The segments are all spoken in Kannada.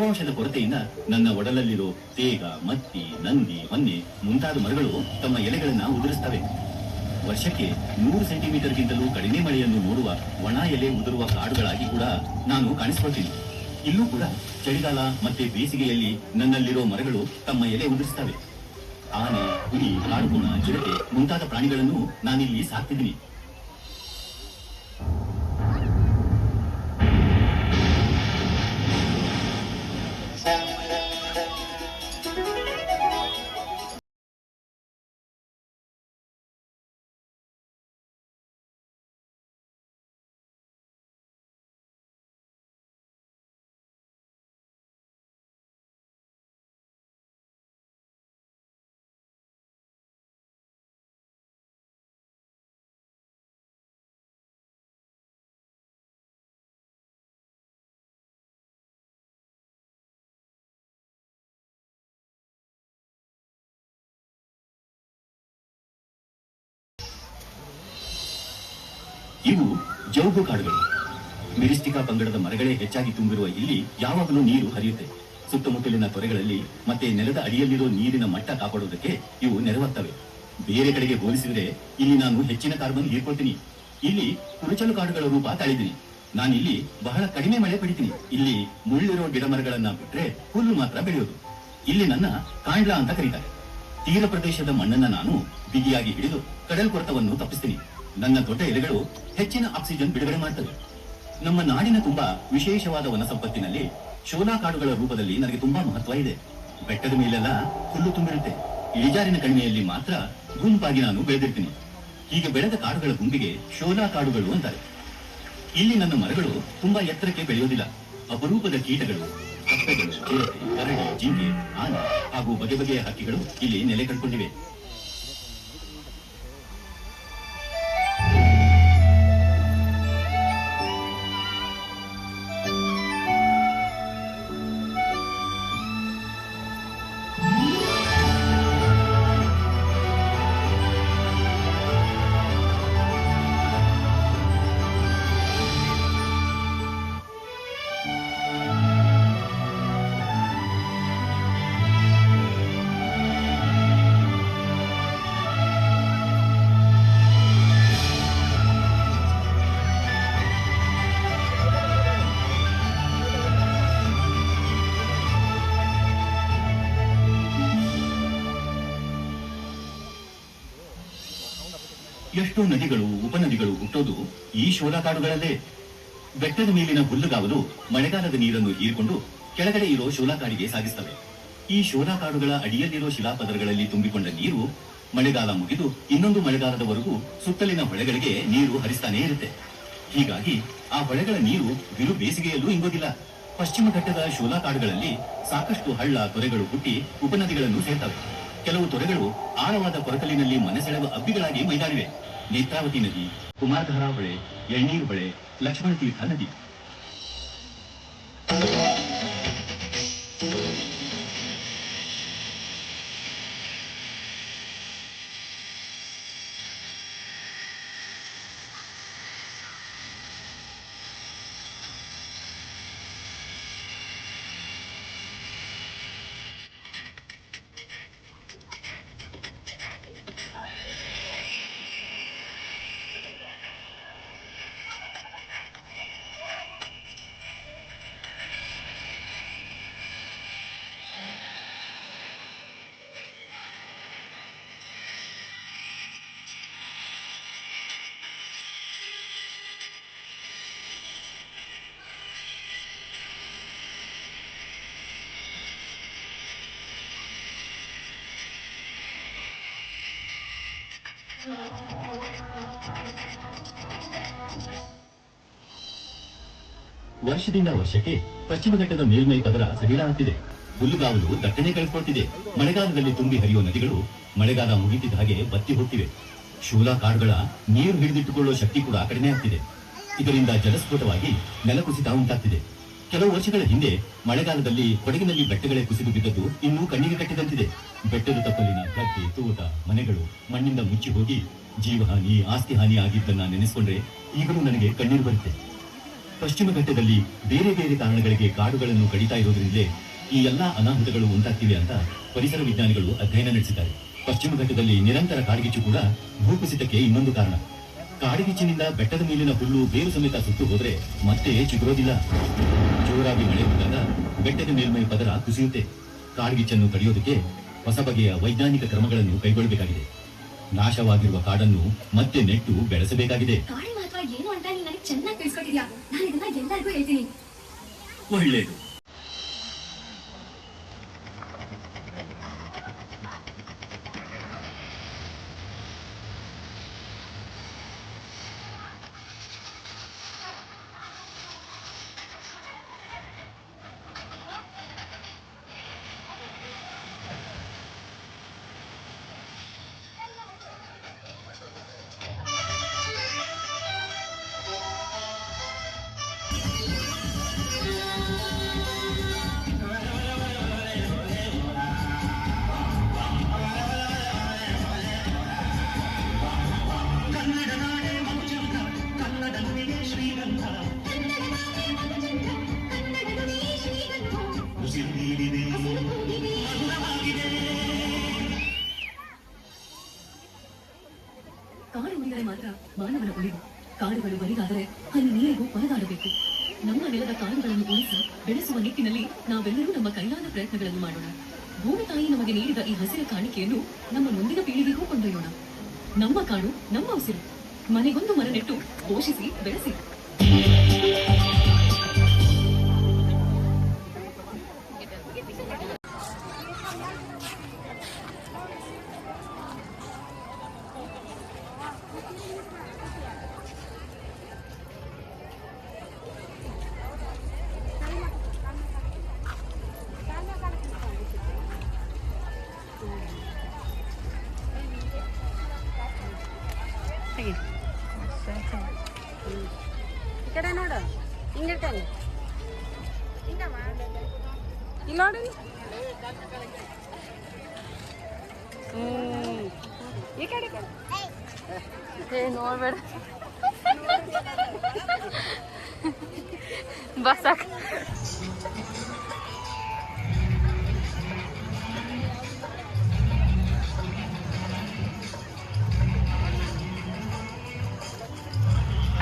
ತೇವಾಂಶದ ಕೊರತೆಯಿಂದ ನನ್ನ ಒಡಲಲ್ಲಿರೋ ತೇಗ, ಮತ್ತಿ, ನಂದಿ, ಹೊನ್ನೆ ಮುಂತಾದ ಮರಗಳು ತಮ್ಮ ಎಲೆಗಳನ್ನ ಉದುರಿಸ್ತವೆ. ವರ್ಷಕ್ಕೆ 100 ಸೆಂಟಿಮೀಟರ್ಗಿಂತಲೂ ಕಡಿಮೆ ಮಳೆಯನ್ನು ನೋಡುವ ಒಣ ಎಲೆ ಉದುರುವ ಕಾಡುಗಳಾಗಿ ಕೂಡ ನಾನು ಕಾಣಿಸಿಕೊಳ್ತೀನಿ. ಇಲ್ಲೂ ಕೂಡ ಚಳಿಗಾಲ ಮತ್ತೆ ಬೇಸಿಗೆಯಲ್ಲಿ ನನ್ನಲ್ಲಿರೋ ಮರಗಳು ತಮ್ಮ ಎಲೆ ಉದುರಿಸ್ತವೆ. ಆನೆ, ಹುಲಿ, ಕಾಡುಕೋಣ, ಚಿರತೆ ಮುಂತಾದ ಪ್ರಾಣಿಗಳನ್ನು ನಾನಿಲ್ಲಿ ಸಾಕ್ತಿದ್ದೀನಿ. ಇವು ಜೌಗು ಕಾಡುಗಳು. ಮಿರಿಸ್ಟಿಕಾ ಪಂಗಡದ ಮರಗಳೇ ಹೆಚ್ಚಾಗಿ ತುಂಬಿರುವ ಇಲ್ಲಿ ಯಾವಾಗಲೂ ನೀರು ಹರಿಯುತ್ತೆ. ಸುತ್ತಮುತ್ತಲಿನ ತೊರೆಗಳಲ್ಲಿ ಮತ್ತೆ ನೆಲದ ಅಡಿಯಲ್ಲಿರೋ ನೀರಿನ ಮಟ್ಟ ಕಾಪಾಡುವುದಕ್ಕೆ ಇವು ನೆರವಾಗ್ತವೆ. ಬೇರೆ ಕಡೆಗೆ ಹೋಲಿಸಿದ್ರೆ ಇಲ್ಲಿ ನಾನು ಹೆಚ್ಚಿನ ಕಾರ್ಬನ್ ಹೀರ್ಕೊಳ್ತೀನಿ. ಇಲ್ಲಿ ಕುರುಚಲು ಕಾಡುಗಳ ರೂಪ ತಾಳಿದ್ದೀನಿ. ನಾನಿಲ್ಲಿ ಬಹಳ ಕಡಿಮೆ ಮಳೆ ಪಡಿತೀನಿ. ಇಲ್ಲಿ ಮುಳ್ಳಿರೋ ಗಿಡ ಮರಗಳನ್ನ ಬಿಟ್ರೆ ಹುಲ್ಲು ಮಾತ್ರ ಬೆಳೆಯೋದು. ಇಲ್ಲಿ ನನ್ನ ಕಾಂಡ್ಲಾ ಅಂತ ಕರೀತಾರೆ. ತೀರ ಪ್ರದೇಶದ ಮಣ್ಣನ್ನ ನಾನು ಬಿಗಿಯಾಗಿ ಹಿಡಿದು ಕಡಲ್ಕೊರೆತವನ್ನು ತಪ್ಪಿಸ್ತೀನಿ. ನನ್ನ ದೊಡ್ಡ ಎಲೆಗಳು ಹೆಚ್ಚಿನ ಆಕ್ಸಿಜನ್ ಬಿಡುಗಡೆ ಮಾಡ್ತವೆ. ನಮ್ಮ ನಾಡಿನ ತುಂಬಾ ವಿಶೇಷವಾದ ವನ ಸಂಪತ್ತಿನಲ್ಲಿ ಶೋಲಾ ಕಾಡುಗಳ ರೂಪದಲ್ಲಿ ನನಗೆ ತುಂಬಾ ಮಹತ್ವ ಇದೆ. ಬೆಟ್ಟದ ಮೇಲೆಲ್ಲ ಹುಲ್ಲು ತುಂಬಿರುತ್ತೆ. ಇಳಿಜಾರಿನ ಕಣಿವೆಯಲ್ಲಿ ಮಾತ್ರ ಗುಂಪಾಗಿ ನಾನು ಬೆಳೆದಿರ್ತೀನಿ. ಹೀಗೆ ಬೆಳೆದ ಕಾಡುಗಳ ಗುಂಪಿಗೆ ಶೋಲಾ ಕಾಡುಗಳು ಅಂತಾರೆ. ಇಲ್ಲಿ ನನ್ನ ಮರಗಳು ತುಂಬಾ ಎತ್ತರಕ್ಕೆ ಬೆಳೆಯೋದಿಲ್ಲ. ಅಪರೂಪದ ಕೀಟಗಳು, ಕಪ್ಪೆಗಳು, ಚಿರತೆ, ಕರಡಿ, ಜಿಂಕೆ, ಆನೆ ಹಾಗೂ ಬಗೆ ಬಗೆಯ ಹಕ್ಕಿಗಳು ಇಲ್ಲಿ ನೆಲೆ ಕಟ್ಕೊಂಡಿವೆ. ಎಷ್ಟೋ ನದಿಗಳು, ಉಪನದಿಗಳು ಹುಟ್ಟೋದು ಈ ಶೋಲಾ ಕಾಡುಗಳಲ್ಲೇ. ಬೆಟ್ಟದ ಮೇಲಿನ ಹುಲ್ಲುಗಾವಲು ಮಳೆಗಾಲದ ನೀರನ್ನು ಹೀರಿಕೊಂಡು ಕೆಳಗಡೆ ಇರೋ ಶೋಲಾ ಕಾಡಿಗೆ ಸಾಗಿಸ್ತವೆ. ಈ ಶೋಲಾ ಕಾಡುಗಳ ಅಡಿಯಲ್ಲಿರೋ ಶಿಲಾಪದರಗಳಲ್ಲಿ ತುಂಬಿಕೊಂಡ ನೀರು ಮಳೆಗಾಲ ಮುಗಿದು ಇನ್ನೊಂದು ಮಳೆಗಾಲದವರೆಗೂ ಸುತ್ತಲಿನ ಹೊಳೆಗಳಿಗೆ ನೀರು ಹರಿಸ್ತಾನೇ ಇರುತ್ತೆ. ಹೀಗಾಗಿ ಆ ಹೊಳೆಗಳ ನೀರು ಬಿರು ಬೇಸಿಗೆಯಲ್ಲೂ ಇಂಗೋದಿಲ್ಲ. ಪಶ್ಚಿಮ ಘಟ್ಟದ ಶೋಲಾ ಕಾಡುಗಳಲ್ಲಿ ಸಾಕಷ್ಟು ಹಳ್ಳ, ತೊರೆಗಳು ಹುಟ್ಟಿ ಉಪನದಿಗಳನ್ನು ಸೇರ್ತವೆ. ಕೆಲವು ತೊರೆಗಳು ಆಳವಾದ ಕೊರಕಲಿನಲ್ಲಿ ಮನಸೆಳೆವ ಅಬ್ಬಿಗಳಾಗಿ ಮೈದಾಳಿವೆ. ನೇತ್ರಾವತಿ ನದಿ, ಕುಮಾರಧಾರಾ ಹೊಳೆ, ಎಳ್ನೀರು ಹೊಳೆ, ಲಕ್ಷ್ಮಣ ತೀರ್ಥ ನದಿ. ವರ್ಷದಿಂದ ವರ್ಷಕ್ಕೆ ಪಶ್ಚಿಮ ಘಟ್ಟದ ಮೇಲ್ಮೈ ಪದರ ಸಡಿಲಾಗುತ್ತಿದೆ. ಹುಲ್ಲುಗಾವಲು ದಟ್ಟಣೆ ಕಳೆದುಕೊಳ್ತಿದೆ. ಮಳೆಗಾಲದಲ್ಲಿ ತುಂಬಿ ಹರಿಯುವ ನದಿಗಳು ಮಳೆಗಾಲ ಮುಗಿತಿದ್ದ ಹಾಗೆ ಬತ್ತಿ ಹೋಗ್ತಿವೆ. ಶೋಲಾ ಕಾಡುಗಳ ನೀರು ಹಿಡಿದಿಟ್ಟುಕೊಳ್ಳುವ ಶಕ್ತಿ ಕೂಡ ಕಡಿಮೆ ಆಗ್ತಿದೆ. ಇದರಿಂದ ಜಲಸ್ಫೋಟವಾಗಿ ನೆಲಕುಸಿತ ಉಂಟಾಗ್ತಿದೆ. ಕೆಲವು ವರ್ಷಗಳ ಹಿಂದೆ ಮಳೆಗಾಲದಲ್ಲಿ ಕೊಡಗಿನಲ್ಲಿ ಬೆಟ್ಟಗಳೇ ಕುಸಿದು ಬಿದ್ದದ್ದು ಇನ್ನೂ ಕಣ್ಣಿಗೆ ಕಟ್ಟಿದಂತಿದೆ. ಬೆಟ್ಟದ ತಪ್ಪಲಿನ ಗದ್ದೆ, ತೋಟ, ಮನೆಗಳು ಮಣ್ಣಿಂದ ಮುಚ್ಚಿ ಹೋಗಿ ಜೀವಹಾನಿ, ಆಸ್ತಿ ಹಾನಿ ಆಗಿದ್ದನ್ನ ನೆನೆಸಿಕೊಂಡ್ರೆ ಈಗಲೂ ನನಗೆ ಕಣ್ಣೀರು ಬರುತ್ತೆ. ಪಶ್ಚಿಮ ಘಟ್ಟದಲ್ಲಿ ಬೇರೆ ಬೇರೆ ಕಾರಣಗಳಿಗೆ ಕಾಡುಗಳನ್ನು ಕಡಿತಾ ಇರೋದ್ರಿಂದಲೇ ಈ ಎಲ್ಲಾ ಅನಾಹುತಗಳು ಉಂಟಾಗ್ತಿವೆ ಅಂತ ಪರಿಸರ ವಿಜ್ಞಾನಿಗಳು ಅಧ್ಯಯನ ನಡೆಸಿದ್ದಾರೆ. ಪಶ್ಚಿಮ ಘಟ್ಟದಲ್ಲಿ ನಿರಂತರ ಕಾಡ್ಗಿಚ್ಚು ಕೂಡ ಭೂಕುಸಿತಕ್ಕೆ ಇನ್ನೊಂದು ಕಾರಣ. ಕಾಡ್ಗಿಚ್ಚಿನಿಂದ ಬೆಟ್ಟದ ಮೇಲಿನ ಹುಲ್ಲು ಬೇರು ಸಮೇತ ಸುಟ್ಟು ಹೋದ್ರೆ ಮತ್ತೆ ಚಿಗುರೋದಿಲ್ಲ. ಜೋರಾಗಿ ಮಳೆ ಬಂದಾಗ ಬೆಟ್ಟದ ಮೇಲ್ಮೈ ಪದರ ಕುಸಿಯುತ್ತೆ. ಕಾಡ್ಗಿಚ್ಚನ್ನು ತಡೆಯೋದಕ್ಕೆ ಹೊಸ ಬಗೆಯ ವೈಜ್ಞಾನಿಕ ಕ್ರಮಗಳನ್ನು ಕೈಗೊಳ್ಳಬೇಕಾಗಿದೆ. ನಾಶವಾಗಿರುವ ಕಾಡನ್ನು ಮತ್ತೆ ನೆಟ್ಟು ಬೆಳೆಸಬೇಕಾಗಿದೆ. ಕಾಡಿನ ಮಹತ್ವ ಏನು ಅಂತ ನೀನು ನನಗೆ ಚೆನ್ನಾಗಿ ತಿಳಿಸ್ಕೊಟ್ಟಿದ್ಯಾ. ನಾನು ಇದನ್ನ ಎಲ್ಲರಿಗೂ ಹೇಳ್ತೀನಿ. ಒಳ್ಳೆಯದು. ಕಾಡು ಉಳಿದರೆ ಮಾತ್ರ ಮಾನವನ ಉಳಿವು. ಕಾಡುಗಳು ಬರಿದಾದರೆ ಅಲ್ಲಿ ನೀರಿಗೂ ಪರದಾಡಬೇಕು. ನಮ್ಮ ನೆಲದ ಕಾಡುಗಳನ್ನು ಉಳಿಸಿ ಬೆಳೆಸುವ ನಿಟ್ಟಿನಲ್ಲಿ ನಾವೆಲ್ಲರೂ ನಮ್ಮ ಕೈಲಾದ ಪ್ರಯತ್ನಗಳನ್ನು ಮಾಡೋಣ. ಭೂಮಿ ತಾಯಿ ನಮಗೆ ನೀಡಿದ ಈ ಹಸಿರ ಕಾಣಿಕೆಯನ್ನು ನಮ್ಮ ಮುಂದಿನ ಪೀಳಿಗೆಗೂ ಕೊಂಡೊಯ್ಯೋಣ. ನಮ್ಮ ಕಾಡು ನಮ್ಮ ಉಸಿರು. ಮನೆಗೊಂದು ಮರ ನೆಟ್ಟು ಪೋಷಿಸಿ ಬೆಳೆಸಿ. ಈ ಕಡೆ ನೋಡು, ಹಿಂಗಿರ್ತಾನೆ ಇಲ್ಲಿ ನೋಡಿ. ಈ ಕಡೆ ನೋಡ್ಬೇಡ ಬಸ್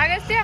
ಅಗಸ್ತ್ಯ